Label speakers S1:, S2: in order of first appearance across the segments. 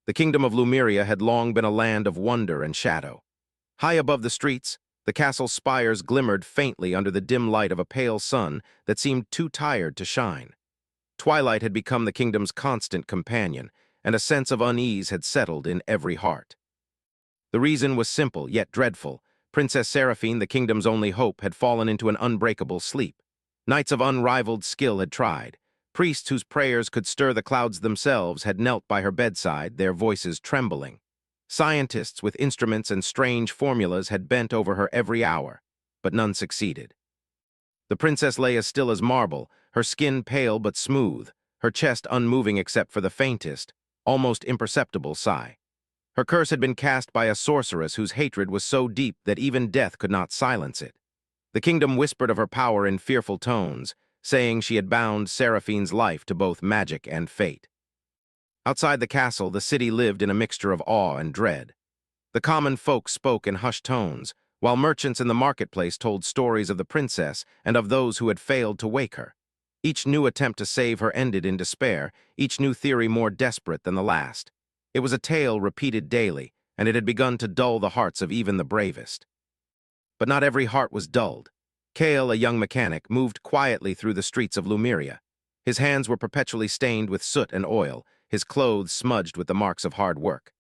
S1: The kingdom of Lumeria had long been a land of wonder and shadow. High above the streets, the castle's spires glimmered faintly under the dim light of a pale sun that seemed too tired to shine. Twilight had become the kingdom's constant companion, and a sense of unease had settled in every heart. The reason was simple, yet dreadful. Princess Seraphine, the kingdom's only hope, had fallen into an unbreakable sleep. Knights of unrivaled skill had tried. Priests whose prayers could stir the clouds themselves had knelt by her bedside, their voices trembling. Scientists with instruments and strange formulas had bent over her every hour, but none succeeded. The princess lay as still as marble, her skin pale but smooth, her chest unmoving except for the faintest, almost imperceptible sigh. Her curse had been cast by a sorceress whose hatred was so deep that even death could not silence it. The kingdom whispered of her power in fearful tones, saying she had bound Seraphine's life to both magic and fate. Outside the castle, the city lived in a mixture of awe and dread. The common folk spoke in hushed tones, while merchants in the marketplace told stories of the princess and of those who had failed to wake her. Each new attempt to save her ended in despair, each new theory more desperate than the last. It was a tale repeated daily, and it had begun to dull the hearts of even the bravest. But not every heart was dulled. Kale, a young mechanic, moved quietly through the streets of Lumeria. His hands were perpetually stained with soot and oil, his clothes smudged with the marks of hard work.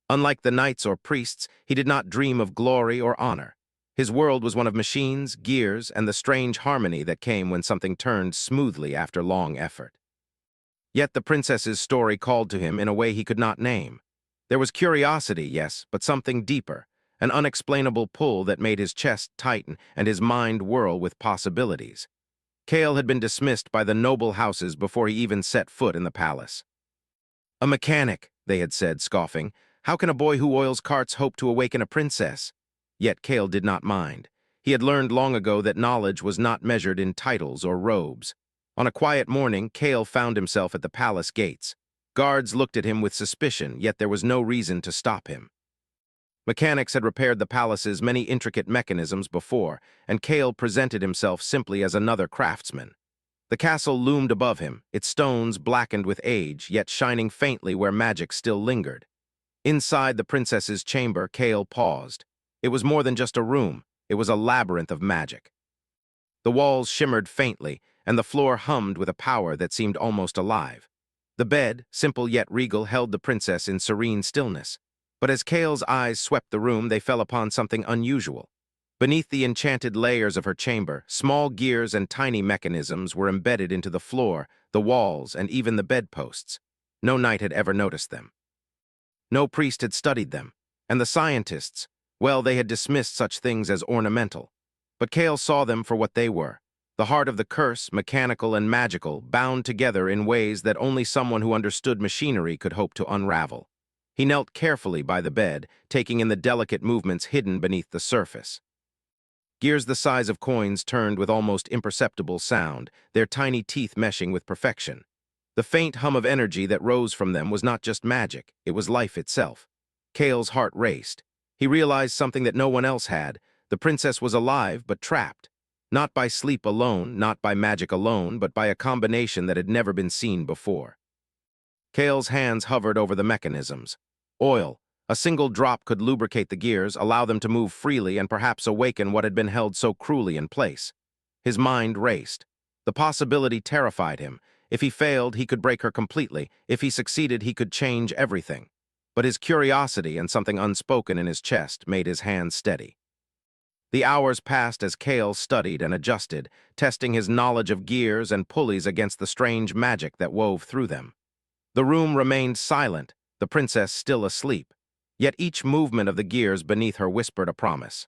S1: Unlike the knights or priests, he did not dream of glory or honor. His world was one of machines, gears, and the strange harmony that came when something turned smoothly after long effort. Yet the princess's story called to him in a way he could not name. There was curiosity, yes, but something deeper, an unexplainable pull that made his chest tighten and his mind whirl with possibilities. Kale had been dismissed by the noble houses before he even set foot in the palace. "A mechanic," they had said, scoffing. "How can a boy who oils carts hope to awaken a princess?" Yet Kale did not mind. He had learned long ago that knowledge was not measured in titles or robes. On a quiet morning, Kale found himself at the palace gates. Guards looked at him with suspicion, yet there was no reason to stop him. Mechanics had repaired the palace's many intricate mechanisms before, and Kale presented himself simply as another craftsman. The castle loomed above him, its stones blackened with age, yet shining faintly where magic still lingered. Inside the princess's chamber, Kale paused. It was more than just a room, it was a labyrinth of magic. The walls shimmered faintly, and the floor hummed with a power that seemed almost alive. The bed, simple yet regal, held the princess in serene stillness. But as Kale's eyes swept the room, they fell upon something unusual. Beneath the enchanted layers of her chamber, small gears and tiny mechanisms were embedded into the floor, the walls, and even the bedposts. No knight had ever noticed them. No priest had studied them, and the scientists, well, they had dismissed such things as ornamental. But Kale saw them for what they were, the heart of the curse, mechanical and magical, bound together in ways that only someone who understood machinery could hope to unravel. He knelt carefully by the bed, taking in the delicate movements hidden beneath the surface. Gears the size of coins turned with almost imperceptible sound, their tiny teeth meshing with perfection. The faint hum of energy that rose from them was not just magic, it was life itself. Kale's heart raced. He realized something that no one else had. The princess was alive, but trapped. Not by sleep alone, not by magic alone, but by a combination that had never been seen before. Kale's hands hovered over the mechanisms. Oil. A single drop could lubricate the gears, allow them to move freely, and perhaps awaken what had been held so cruelly in place. His mind raced. The possibility terrified him. If he failed, he could break her completely. If he succeeded, he could change everything. But his curiosity and something unspoken in his chest made his hands steady. The hours passed as Kale studied and adjusted, testing his knowledge of gears and pulleys against the strange magic that wove through them. The room remained silent, the princess still asleep, yet each movement of the gears beneath her whispered a promise.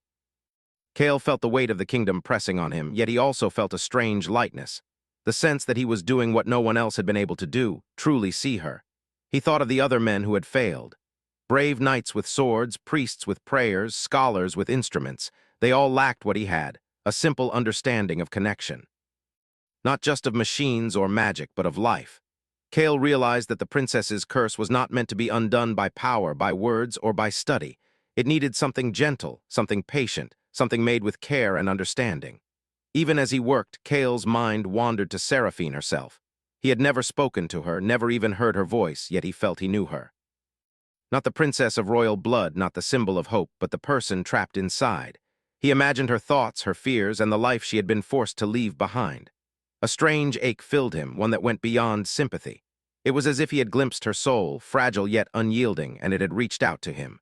S1: Kale felt the weight of the kingdom pressing on him, yet he also felt a strange lightness, the sense that he was doing what no one else had been able to do, truly see her. He thought of the other men who had failed. Brave knights with swords, priests with prayers, scholars with instruments, they all lacked what he had, a simple understanding of connection. Not just of machines or magic, but of life. Kale realized that the princess's curse was not meant to be undone by power, by words, or by study. It needed something gentle, something patient, something made with care and understanding. Even as he worked, Kale's mind wandered to Seraphine herself. He had never spoken to her, never even heard her voice, yet he felt he knew her. Not the princess of royal blood, not the symbol of hope, but the person trapped inside. He imagined her thoughts, her fears, and the life she had been forced to leave behind. A strange ache filled him, one that went beyond sympathy. It was as if he had glimpsed her soul, fragile yet unyielding, and it had reached out to him.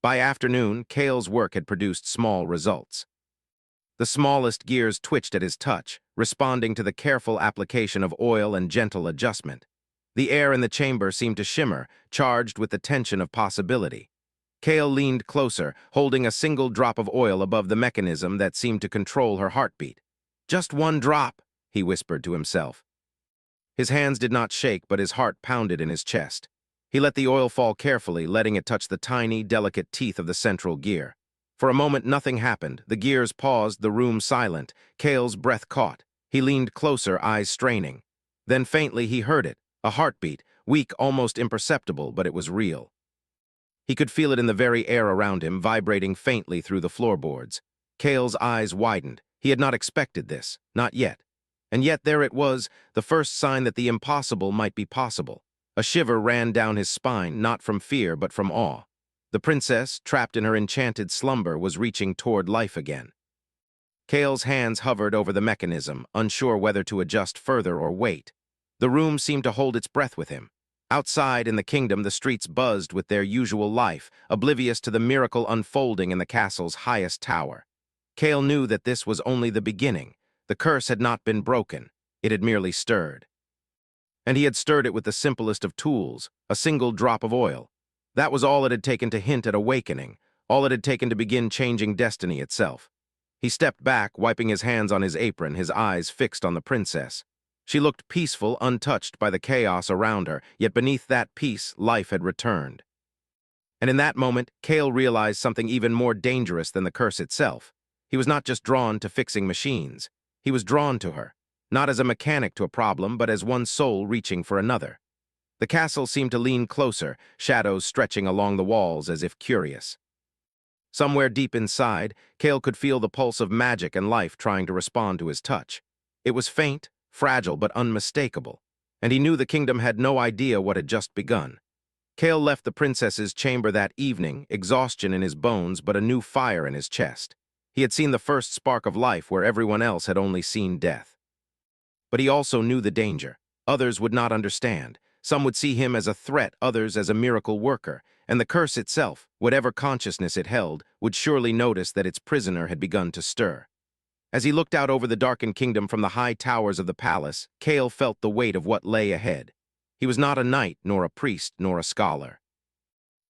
S1: By afternoon, Kale's work had produced small results. The smallest gears twitched at his touch, responding to the careful application of oil and gentle adjustment. The air in the chamber seemed to shimmer, charged with the tension of possibility. Kale leaned closer, holding a single drop of oil above the mechanism that seemed to control her heartbeat. "Just one drop," he whispered to himself. His hands did not shake, but his heart pounded in his chest. He let the oil fall carefully, letting it touch the tiny, delicate teeth of the central gear. For a moment, nothing happened. The gears paused, the room silent. Kale's breath caught. He leaned closer, eyes straining. Then faintly he heard it, a heartbeat, weak, almost imperceptible, but it was real. He could feel it in the very air around him, vibrating faintly through the floorboards. Kale's eyes widened. He had not expected this, not yet. And yet there it was, the first sign that the impossible might be possible. A shiver ran down his spine, not from fear, but from awe. The princess, trapped in her enchanted slumber, was reaching toward life again. Kale's hands hovered over the mechanism, unsure whether to adjust further or wait. The room seemed to hold its breath with him. Outside in the kingdom, the streets buzzed with their usual life, oblivious to the miracle unfolding in the castle's highest tower. Kale knew that this was only the beginning. The curse had not been broken. It had merely stirred. And he had stirred it with the simplest of tools, a single drop of oil. That was all it had taken to hint at awakening, all it had taken to begin changing destiny itself. He stepped back, wiping his hands on his apron, his eyes fixed on the princess. She looked peaceful, untouched by the chaos around her, yet beneath that peace, life had returned. And in that moment, Kale realized something even more dangerous than the curse itself. He was not just drawn to fixing machines. He was drawn to her, not as a mechanic to a problem, but as one soul reaching for another. The castle seemed to lean closer, shadows stretching along the walls as if curious. Somewhere deep inside, Kale could feel the pulse of magic and life trying to respond to his touch. It was faint, fragile, but unmistakable, and he knew the kingdom had no idea what had just begun. Kale left the princess's chamber that evening, exhaustion in his bones but a new fire in his chest. He had seen the first spark of life where everyone else had only seen death. But he also knew the danger. Others would not understand. Some would see him as a threat, others as a miracle worker, and the curse itself, whatever consciousness it held, would surely notice that its prisoner had begun to stir. As he looked out over the darkened kingdom from the high towers of the palace, Kale felt the weight of what lay ahead. He was not a knight, nor a priest, nor a scholar.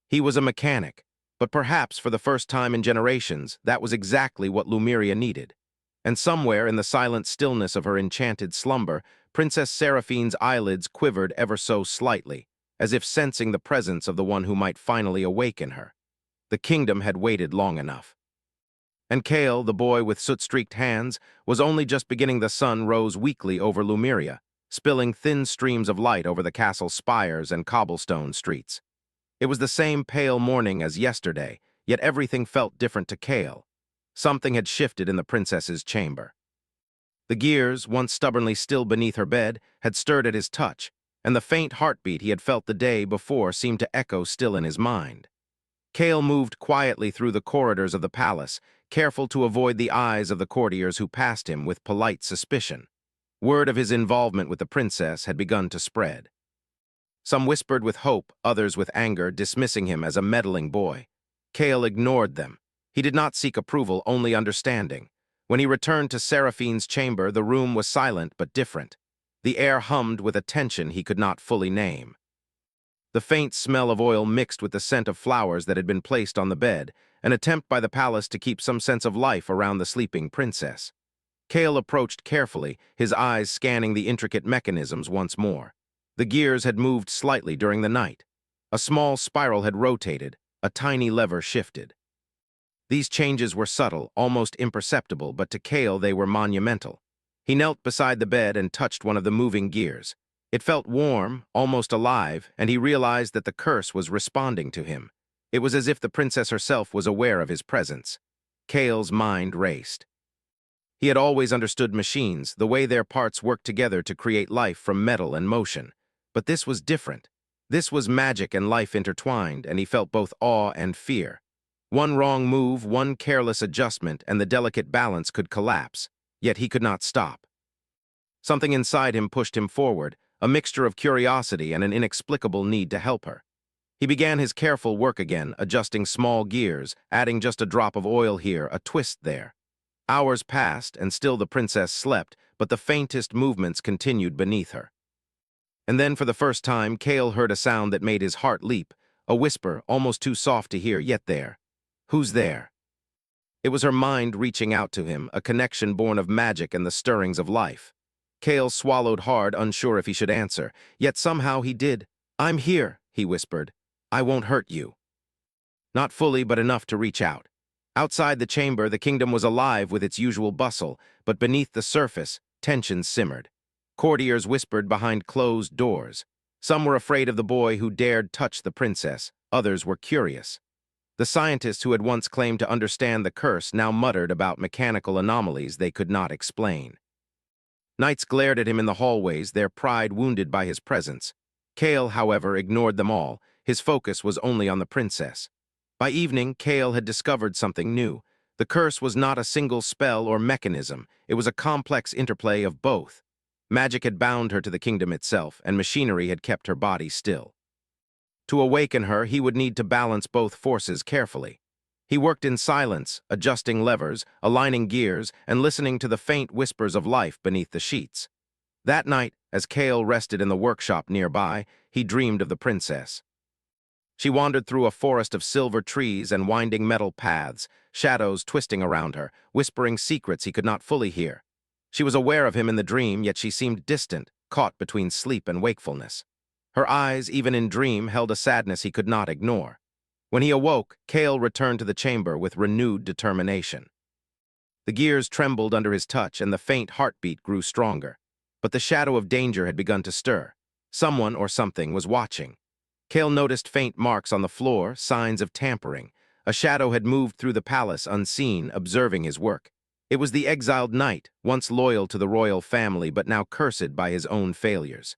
S1: He was a mechanic, but perhaps for the first time in generations, that was exactly what Lumeria needed. And somewhere in the silent stillness of her enchanted slumber, Princess Seraphine's eyelids quivered ever so slightly, as if sensing the presence of the one who might finally awaken her. The kingdom had waited long enough. And Kale, the boy with soot-streaked hands, was only just beginning. The sun rose weakly over Lumeria, spilling thin streams of light over the castle's spires and cobblestone streets. It was the same pale morning as yesterday, yet everything felt different to Kale. Something had shifted in the princess's chamber. The gears, once stubbornly still beneath her bed, had stirred at his touch, and the faint heartbeat he had felt the day before seemed to echo still in his mind. Kale moved quietly through the corridors of the palace, careful to avoid the eyes of the courtiers who passed him with polite suspicion. Word of his involvement with the princess had begun to spread. Some whispered with hope, others with anger, dismissing him as a meddling boy. Kale ignored them. He did not seek approval, only understanding. When he returned to Seraphine's chamber, the room was silent but different. The air hummed with a tension he could not fully name. The faint smell of oil mixed with the scent of flowers that had been placed on the bed, an attempt by the palace to keep some sense of life around the sleeping princess. Kale approached carefully, his eyes scanning the intricate mechanisms once more. The gears had moved slightly during the night. A small spiral had rotated, a tiny lever shifted. These changes were subtle, almost imperceptible, but to Kale they were monumental. He knelt beside the bed and touched one of the moving gears. It felt warm, almost alive, and he realized that the curse was responding to him. It was as if the princess herself was aware of his presence. Kale's mind raced. He had always understood machines, the way their parts worked together to create life from metal and motion. But this was different. This was magic and life intertwined, and he felt both awe and fear. One wrong move, one careless adjustment, and the delicate balance could collapse, yet he could not stop. Something inside him pushed him forward, a mixture of curiosity and an inexplicable need to help her. He began his careful work again, adjusting small gears, adding just a drop of oil here, a twist there. Hours passed, and still the princess slept, but the faintest movements continued beneath her. And then, for the first time, Kale heard a sound that made his heart leap, a whisper, almost too soft to hear, yet there. Who's there? It was her mind reaching out to him, a connection born of magic and the stirrings of life. Kale swallowed hard, unsure if he should answer, yet somehow he did. "I'm here," he whispered. "I won't hurt you." Not fully, but enough to reach out. Outside the chamber, the kingdom was alive with its usual bustle, but beneath the surface, tensions simmered. Courtiers whispered behind closed doors. Some were afraid of the boy who dared touch the princess, others were curious. The scientists who had once claimed to understand the curse now muttered about mechanical anomalies they could not explain. Knights glared at him in the hallways, their pride wounded by his presence. Kale, however, ignored them all. His focus was only on the princess. By evening, Kale had discovered something new. The curse was not a single spell or mechanism. It was a complex interplay of both. Magic had bound her to the kingdom itself, and machinery had kept her body still. To awaken her, he would need to balance both forces carefully. He worked in silence, adjusting levers, aligning gears, and listening to the faint whispers of life beneath the sheets. That night, as Kale rested in the workshop nearby, he dreamed of the princess. She wandered through a forest of silver trees and winding metal paths, shadows twisting around her, whispering secrets he could not fully hear. She was aware of him in the dream, yet she seemed distant, caught between sleep and wakefulness. Her eyes, even in dream, held a sadness he could not ignore. When he awoke, Kale returned to the chamber with renewed determination. The gears trembled under his touch, and the faint heartbeat grew stronger. But the shadow of danger had begun to stir. Someone or something was watching. Kale noticed faint marks on the floor, signs of tampering. A shadow had moved through the palace unseen, observing his work. It was the exiled knight, once loyal to the royal family but now cursed by his own failures.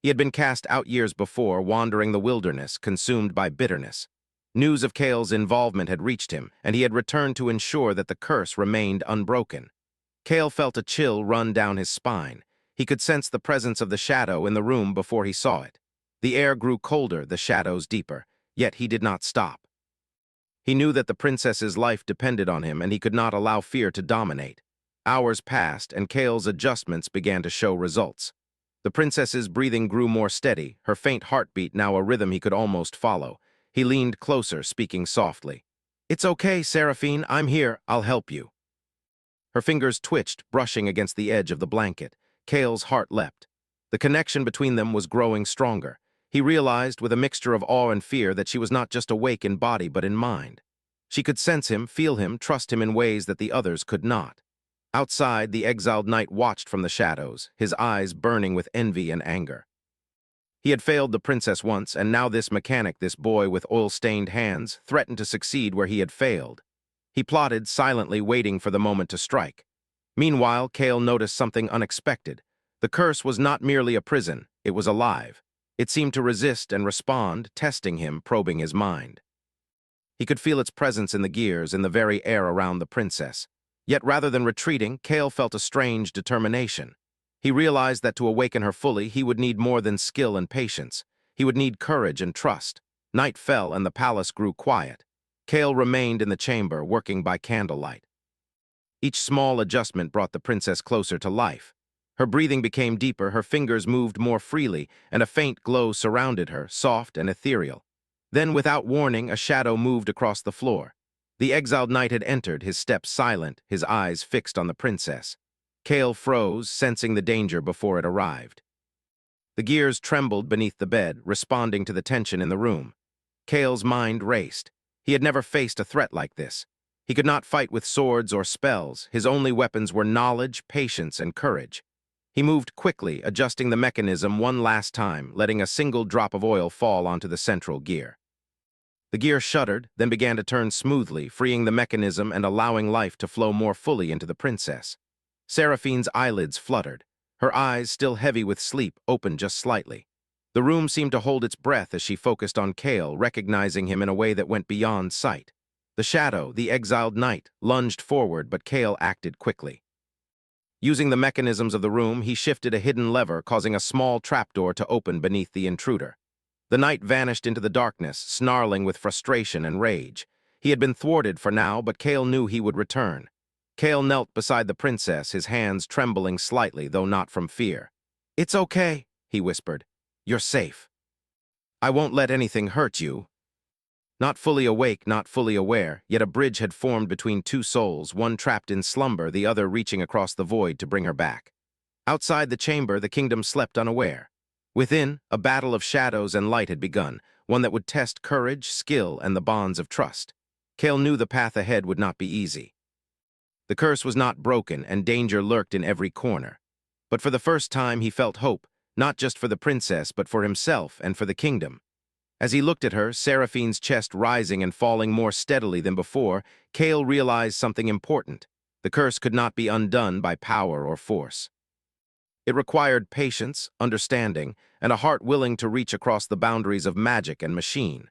S1: He had been cast out years before, wandering the wilderness, consumed by bitterness. News of Kale's involvement had reached him, and he had returned to ensure that the curse remained unbroken. Kale felt a chill run down his spine. He could sense the presence of the shadow in the room before he saw it. The air grew colder, the shadows deeper, yet he did not stop. He knew that the princess's life depended on him, and he could not allow fear to dominate. Hours passed, and Kale's adjustments began to show results. The princess's breathing grew more steady, her faint heartbeat now a rhythm he could almost follow. He leaned closer, speaking softly. "It's okay, Seraphine, I'm here, I'll help you." Her fingers twitched, brushing against the edge of the blanket. Kale's heart leapt. The connection between them was growing stronger. He realized, with a mixture of awe and fear, that she was not just awake in body but in mind. She could sense him, feel him, trust him in ways that the others could not. Outside, the exiled knight watched from the shadows, his eyes burning with envy and anger. He had failed the princess once, and now this mechanic, this boy with oil-stained hands, threatened to succeed where he had failed. He plotted, silently waiting for the moment to strike. Meanwhile, Kale noticed something unexpected. The curse was not merely a prison, it was alive. It seemed to resist and respond, testing him, probing his mind. He could feel its presence in the gears, in the very air around the princess. Yet rather than retreating, Kale felt a strange determination. He realized that to awaken her fully, he would need more than skill and patience. He would need courage and trust. Night fell, and the palace grew quiet. Kale remained in the chamber, working by candlelight. Each small adjustment brought the princess closer to life. Her breathing became deeper, her fingers moved more freely, and a faint glow surrounded her, soft and ethereal. Then, without warning, a shadow moved across the floor. The exiled knight had entered, his steps silent, his eyes fixed on the princess. Kale froze, sensing the danger before it arrived. The gears trembled beneath the bed, responding to the tension in the room. Kale's mind raced. He had never faced a threat like this. He could not fight with swords or spells. His only weapons were knowledge, patience, and courage. He moved quickly, adjusting the mechanism one last time, letting a single drop of oil fall onto the central gear. The gear shuddered, then began to turn smoothly, freeing the mechanism and allowing life to flow more fully into the princess. Seraphine's eyelids fluttered. Her eyes, still heavy with sleep, opened just slightly. The room seemed to hold its breath as she focused on Kale, recognizing him in a way that went beyond sight. The shadow, the exiled knight, lunged forward, but Kale acted quickly. Using the mechanisms of the room, he shifted a hidden lever, causing a small trapdoor to open beneath the intruder. The knight vanished into the darkness, snarling with frustration and rage. He had been thwarted for now, but Kale knew he would return. Kale knelt beside the princess, his hands trembling slightly, though not from fear. "It's okay," he whispered. "You're safe. I won't let anything hurt you." Not fully awake, not fully aware, yet a bridge had formed between two souls, one trapped in slumber, the other reaching across the void to bring her back. Outside the chamber, the kingdom slept unaware. Within, a battle of shadows and light had begun, one that would test courage, skill, and the bonds of trust. Kale knew the path ahead would not be easy. The curse was not broken, and danger lurked in every corner. But for the first time, he felt hope, not just for the princess, but for himself and for the kingdom. As he looked at her, Seraphine's chest rising and falling more steadily than before, Kale realized something important. The curse could not be undone by power or force. It required patience, understanding, and a heart willing to reach across the boundaries of magic and machine.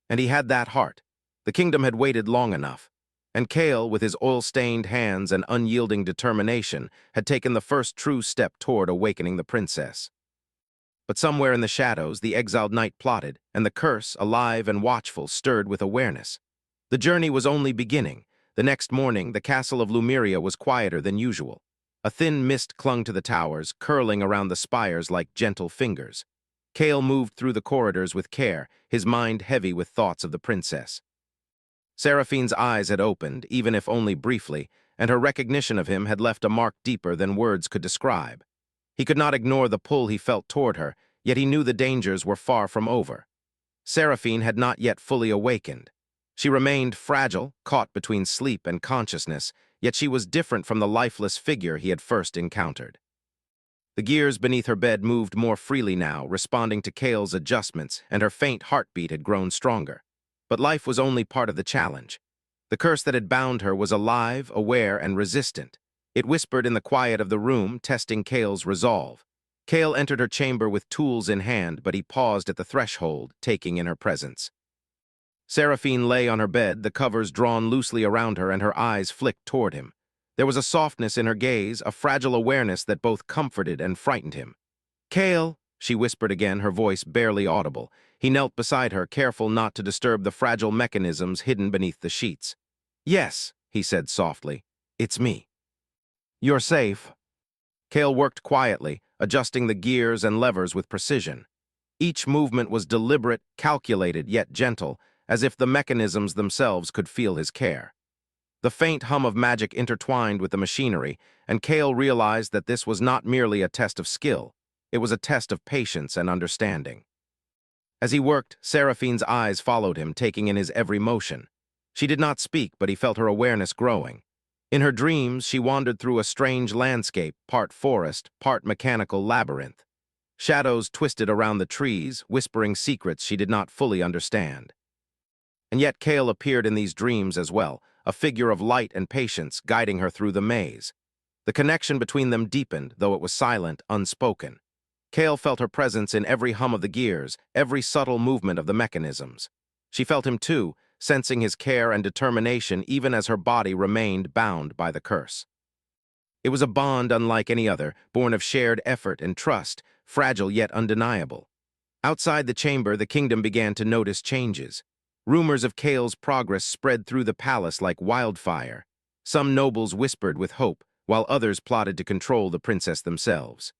S1: And he had that heart. The kingdom had waited long enough. And Kale, with his oil-stained hands and unyielding determination, had taken the first true step toward awakening the princess. But somewhere in the shadows, the exiled knight plotted, and the curse, alive and watchful, stirred with awareness. The journey was only beginning. The next morning, the castle of Lumeria was quieter than usual. A thin mist clung to the towers, curling around the spires like gentle fingers. Kale moved through the corridors with care, his mind heavy with thoughts of the princess. Seraphine's eyes had opened, even if only briefly, and her recognition of him had left a mark deeper than words could describe. He could not ignore the pull he felt toward her, yet he knew the dangers were far from over. Seraphine had not yet fully awakened. She remained fragile, caught between sleep and consciousness, yet she was different from the lifeless figure he had first encountered. The gears beneath her bed moved more freely now, responding to Kale's adjustments, and her faint heartbeat had grown stronger. But life was only part of the challenge. The curse that had bound her was alive, aware, and resistant. It whispered in the quiet of the room, testing Kale's resolve. Kale entered her chamber with tools in hand, but he paused at the threshold, taking in her presence. Seraphine lay on her bed, the covers drawn loosely around her, and her eyes flicked toward him. There was a softness in her gaze, a fragile awareness that both comforted and frightened him. "Kale," she whispered again, her voice barely audible. He knelt beside her, careful not to disturb the fragile mechanisms hidden beneath the sheets. "Yes," he said softly, "it's me." "You're safe." Kale worked quietly, adjusting the gears and levers with precision. Each movement was deliberate, calculated, yet gentle, as if the mechanisms themselves could feel his care. The faint hum of magic intertwined with the machinery, and Kale realized that this was not merely a test of skill. It was a test of patience and understanding. As he worked, Seraphine's eyes followed him, taking in his every motion. She did not speak, but he felt her awareness growing. In her dreams, she wandered through a strange landscape, part forest, part mechanical labyrinth. Shadows twisted around the trees, whispering secrets she did not fully understand. And yet Kale appeared in these dreams as well, a figure of light and patience guiding her through the maze. The connection between them deepened, though it was silent, unspoken. Kale felt her presence in every hum of the gears, every subtle movement of the mechanisms. She felt him too, sensing his care and determination even as her body remained bound by the curse. It was a bond unlike any other, born of shared effort and trust, fragile yet undeniable. Outside the chamber, the kingdom began to notice changes. Rumors of Kale's progress spread through the palace like wildfire. Some nobles whispered with hope, while others plotted to control the princess themselves.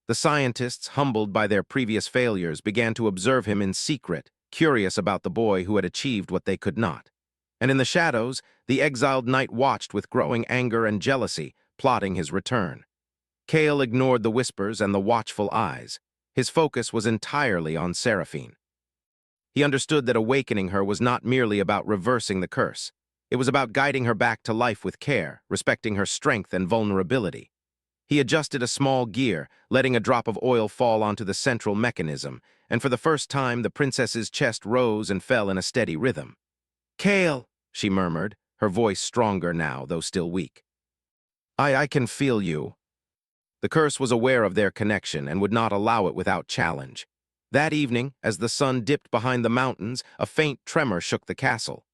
S1: The scientists, humbled by their previous failures, began to observe him in secret, curious about the boy who had achieved what they could not. And in the shadows, the exiled knight watched with growing anger and jealousy, plotting his return. Kale ignored the whispers and the watchful eyes. His focus was entirely on Seraphine. He understood that awakening her was not merely about reversing the curse. It was about guiding her back to life with care, respecting her strength and vulnerability. He adjusted a small gear, letting a drop of oil fall onto the central mechanism, and for the first time the princess's chest rose and fell in a steady rhythm. "Kale," she murmured, her voice stronger now, though still weak. I can feel you." The curse was aware of their connection and would not allow it without challenge. That evening, as the sun dipped behind the mountains, a faint tremor shook the castle.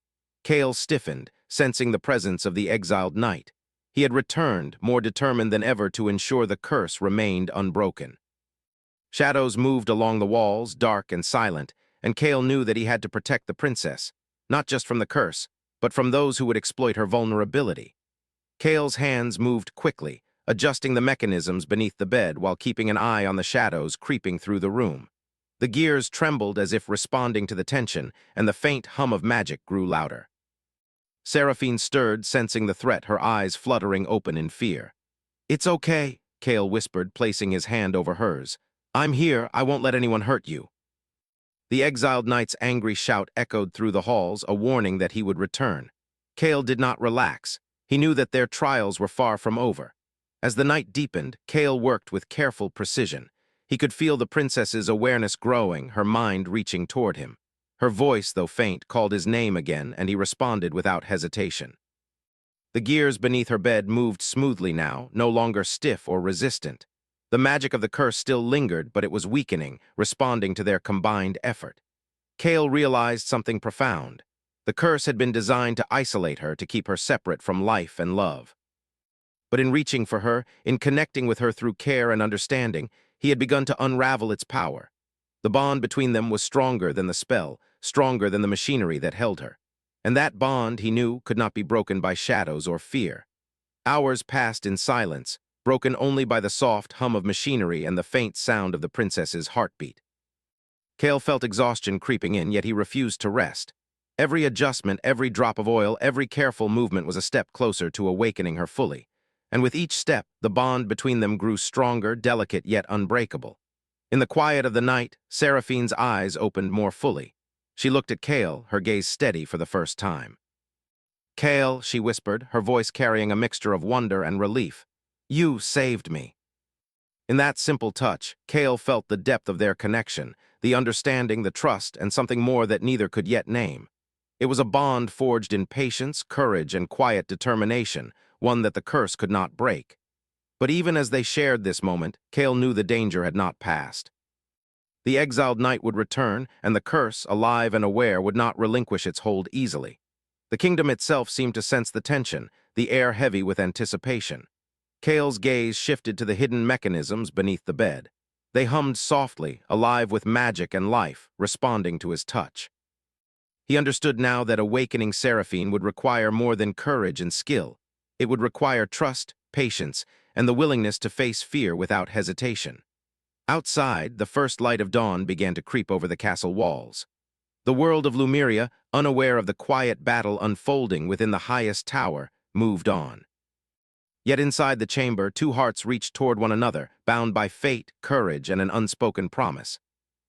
S1: Kale stiffened, sensing the presence of the exiled knight. He had returned, more determined than ever to ensure the curse remained unbroken. Shadows moved along the walls, dark and silent, and Kale knew that he had to protect the princess, not just from the curse, but from those who would exploit her vulnerability. Kale's hands moved quickly, adjusting the mechanisms beneath the bed while keeping an eye on the shadows creeping through the room. The gears trembled as if responding to the tension, and the faint hum of magic grew louder. Seraphine stirred, sensing the threat, her eyes fluttering open in fear. "It's okay," Kale whispered, placing his hand over hers. "I'm here, I won't let anyone hurt you." The exiled knight's angry shout echoed through the halls, a warning that he would return. Kale did not relax. He knew that their trials were far from over. As the night deepened, Kale worked with careful precision. He could feel the princess's awareness growing, her mind reaching toward him. Her voice, though faint, called his name again, and he responded without hesitation. The gears beneath her bed moved smoothly now, no longer stiff or resistant. The magic of the curse still lingered, but it was weakening, responding to their combined effort. Kale realized something profound. The curse had been designed to isolate her, to keep her separate from life and love. But in reaching for her, in connecting with her through care and understanding, he had begun to unravel its power. The bond between them was stronger than the spell, stronger than the machinery that held her. And that bond, he knew, could not be broken by shadows or fear. Hours passed in silence, broken only by the soft hum of machinery and the faint sound of the princess's heartbeat. Kale felt exhaustion creeping in, yet he refused to rest. Every adjustment, every drop of oil, every careful movement was a step closer to awakening her fully. And with each step, the bond between them grew stronger, delicate, yet unbreakable. In the quiet of the night, Seraphine's eyes opened more fully. She looked at Kale, her gaze steady for the first time. "Kale," she whispered, her voice carrying a mixture of wonder and relief. "You saved me." In that simple touch, Kale felt the depth of their connection, the understanding, the trust, and something more that neither could yet name. It was a bond forged in patience, courage, and quiet determination, one that the curse could not break. But even as they shared this moment, Kale knew the danger had not passed. The exiled knight would return, and the curse, alive and aware, would not relinquish its hold easily. The kingdom itself seemed to sense the tension, the air heavy with anticipation. Kale's gaze shifted to the hidden mechanisms beneath the bed. They hummed softly, alive with magic and life, responding to his touch. He understood now that awakening Seraphine would require more than courage and skill. It would require trust, patience, and the willingness to face fear without hesitation. Outside, the first light of dawn began to creep over the castle walls. The world of Lumeria, unaware of the quiet battle unfolding within the highest tower, moved on. Yet inside the chamber, two hearts reached toward one another, bound by fate, courage, and an unspoken promise.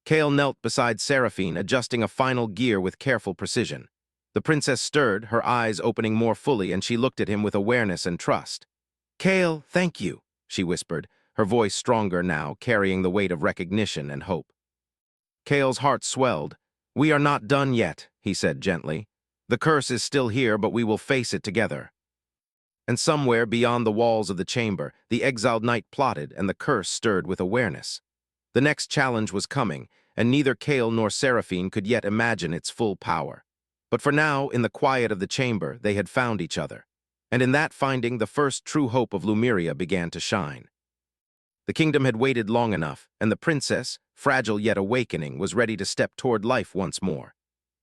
S1: Kale knelt beside Seraphine, adjusting a final gear with careful precision. The princess stirred, her eyes opening more fully, and she looked at him with awareness and trust. "Kale, thank you," she whispered, her voice stronger now, carrying the weight of recognition and hope. Kale's heart swelled. "We are not done yet," he said gently. "The curse is still here, but we will face it together." And somewhere beyond the walls of the chamber, the exiled knight plotted, and the curse stirred with awareness. The next challenge was coming, and neither Kale nor Seraphine could yet imagine its full power. But for now, in the quiet of the chamber, they had found each other. And in that finding, the first true hope of Lumeria began to shine. The kingdom had waited long enough, and the princess, fragile yet awakening, was ready to step toward life once more.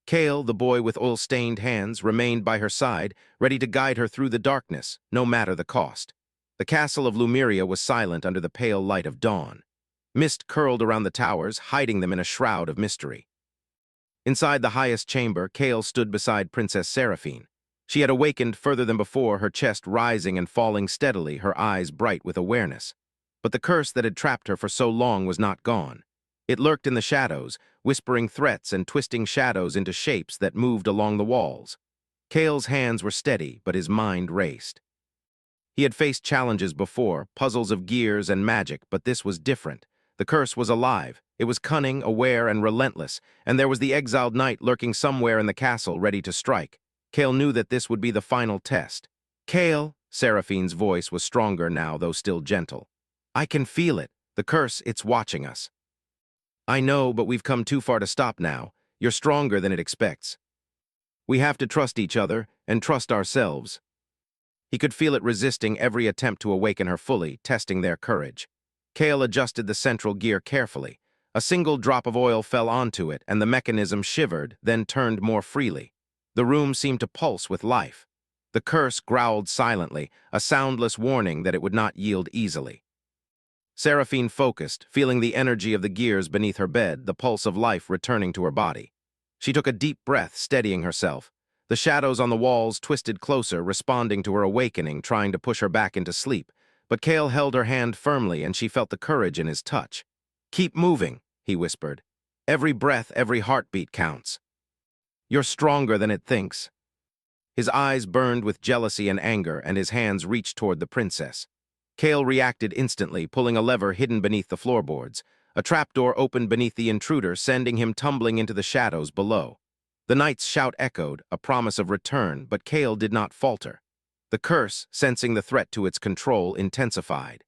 S1: Kale, the boy with oil-stained hands, remained by her side, ready to guide her through the darkness, no matter the cost. The castle of Lumeria was silent under the pale light of dawn. Mist curled around the towers, hiding them in a shroud of mystery. Inside the highest chamber, Kale stood beside Princess Seraphine. She had awakened further than before, her chest rising and falling steadily, her eyes bright with awareness. But the curse that had trapped her for so long was not gone. It lurked in the shadows, whispering threats and twisting shadows into shapes that moved along the walls. Kale's hands were steady, but his mind raced. He had faced challenges before, puzzles of gears and magic, but this was different. The curse was alive. It was cunning, aware, and relentless, and there was the exiled knight lurking somewhere in the castle, ready to strike. Kale knew that this would be the final test. "Kale," Seraphine's voice was stronger now, though still gentle. "I can feel it. The curse, it's watching us." I know, but we've come too far to stop now. You're stronger than it expects. We have to trust each other and trust ourselves. He could feel it resisting every attempt to awaken her fully, testing their courage. Kale adjusted the central gear carefully. A single drop of oil fell onto it, and the mechanism shivered, then turned more freely. The room seemed to pulse with life. The curse growled silently, a soundless warning that it would not yield easily. Seraphine focused, feeling the energy of the gears beneath her bed, the pulse of life returning to her body. She took a deep breath, steadying herself. The shadows on the walls twisted closer, responding to her awakening, trying to push her back into sleep. But Kale held her hand firmly, and she felt the courage in his touch. "Keep moving," he whispered. "Every breath, every heartbeat counts. You're stronger than it thinks." His eyes burned with jealousy and anger, and his hands reached toward the princess. Kale reacted instantly, pulling a lever hidden beneath the floorboards. A trapdoor opened beneath the intruder, sending him tumbling into the shadows below. The knight's shout echoed, a promise of return, but Kale did not falter. The curse, sensing the threat to its control, intensified.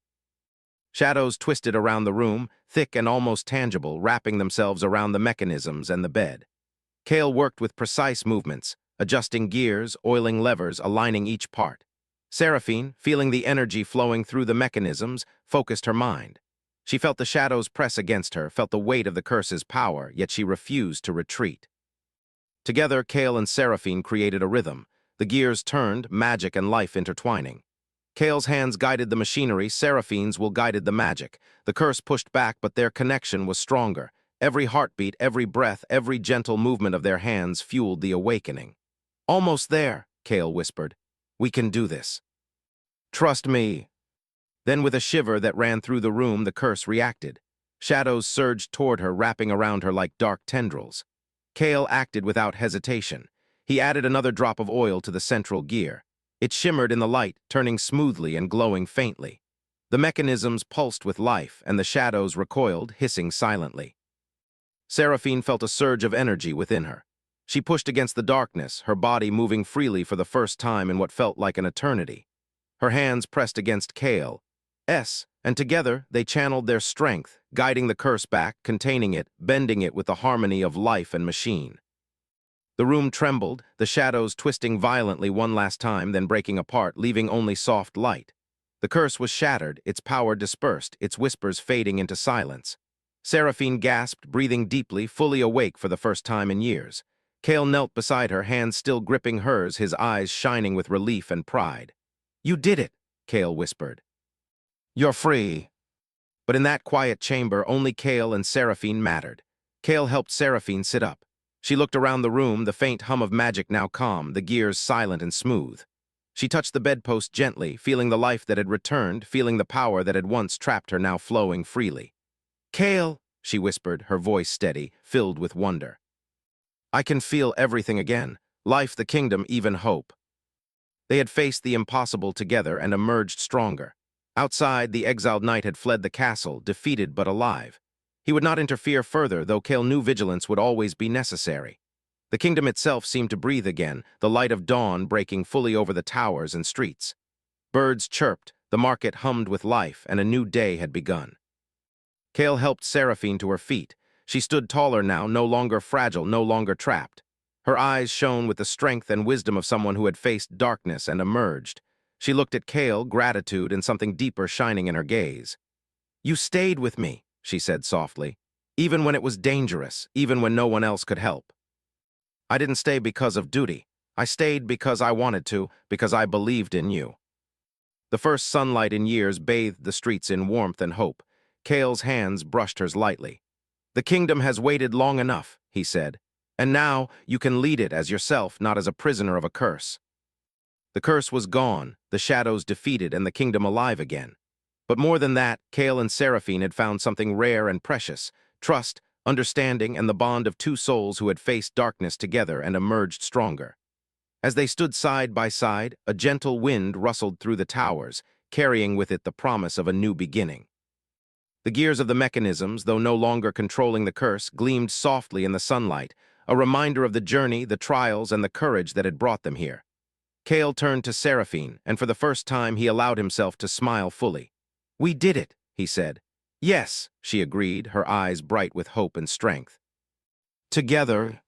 S1: Shadows twisted around the room, thick and almost tangible, wrapping themselves around the mechanisms and the bed. Kale worked with precise movements, adjusting gears, oiling levers, aligning each part. Seraphine, feeling the energy flowing through the mechanisms, focused her mind. She felt the shadows press against her, felt the weight of the curse's power, yet she refused to retreat. Together, Kale and Seraphine created a rhythm. The gears turned, magic and life intertwining. Kale's hands guided the machinery, Seraphine's will guided the magic. The curse pushed back, but their connection was stronger. Every heartbeat, every breath, every gentle movement of their hands fueled the awakening. "Almost there," Kale whispered. "We can do this. Trust me." Then with a shiver that ran through the room, the curse reacted. Shadows surged toward her, wrapping around her like dark tendrils. Kale acted without hesitation. He added another drop of oil to the central gear. It shimmered in the light, turning smoothly and glowing faintly. The mechanisms pulsed with life, and the shadows recoiled, hissing silently. Seraphine felt a surge of energy within her. She pushed against the darkness, her body moving freely for the first time in what felt like an eternity. Her hands pressed against Kale's, and together they channeled their strength, guiding the curse back, containing it, bending it with the harmony of life and machine. The room trembled, the shadows twisting violently one last time, then breaking apart, leaving only soft light. The curse was shattered, its power dispersed, its whispers fading into silence. Seraphine gasped, breathing deeply, fully awake for the first time in years. Kale knelt beside her, hands still gripping hers, his eyes shining with relief and pride. "You did it," Kale whispered. "You're free." But in that quiet chamber, only Kale and Seraphine mattered. Kale helped Seraphine sit up. She looked around the room, the faint hum of magic now calm, the gears silent and smooth. She touched the bedpost gently, feeling the life that had returned, feeling the power that had once trapped her now flowing freely. "Kale," she whispered, her voice steady, filled with wonder. "I can feel everything again. Life, the kingdom, even hope." They had faced the impossible together and emerged stronger. Outside, the exiled knight had fled the castle, defeated but alive. He would not interfere further, though Kale knew vigilance would always be necessary. The kingdom itself seemed to breathe again, the light of dawn breaking fully over the towers and streets. Birds chirped, the market hummed with life, and a new day had begun. Kale helped Seraphine to her feet. She stood taller now, no longer fragile, no longer trapped. Her eyes shone with the strength and wisdom of someone who had faced darkness and emerged. She looked at Kale, gratitude and something deeper shining in her gaze. "You stayed with me," she said softly, "even when it was dangerous, even when no one else could help. I didn't stay because of duty. I stayed because I wanted to, because I believed in you." The first sunlight in years bathed the streets in warmth and hope. Kale's hands brushed hers lightly. "The kingdom has waited long enough," he said, "and now you can lead it as yourself, not as a prisoner of a curse." The curse was gone, the shadows defeated, and the kingdom alive again. But more than that, Kale and Seraphine had found something rare and precious: trust, understanding, and the bond of two souls who had faced darkness together and emerged stronger. As they stood side by side, a gentle wind rustled through the towers, carrying with it the promise of a new beginning. The gears of the mechanisms, though no longer controlling the curse, gleamed softly in the sunlight, a reminder of the journey, the trials, and the courage that had brought them here. Kale turned to Seraphine, and for the first time he allowed himself to smile fully. "We did it," he said. Yes, she agreed, her eyes bright with hope and strength. Together,